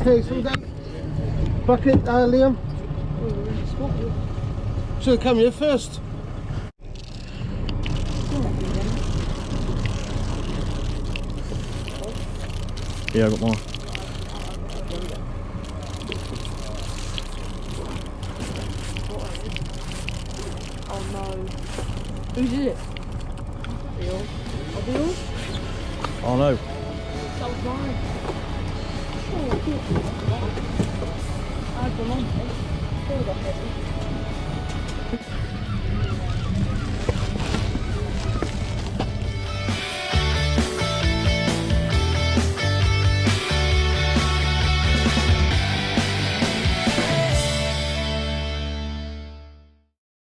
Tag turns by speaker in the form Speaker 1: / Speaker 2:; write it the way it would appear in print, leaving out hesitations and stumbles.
Speaker 1: Okay, so we got bucket, Liam. Should have come here first.
Speaker 2: Yeah, I got more.
Speaker 3: Oh no. Who's it? Yours. Are they yours?
Speaker 2: Oh no.
Speaker 3: That was mine. Oh, I had one on.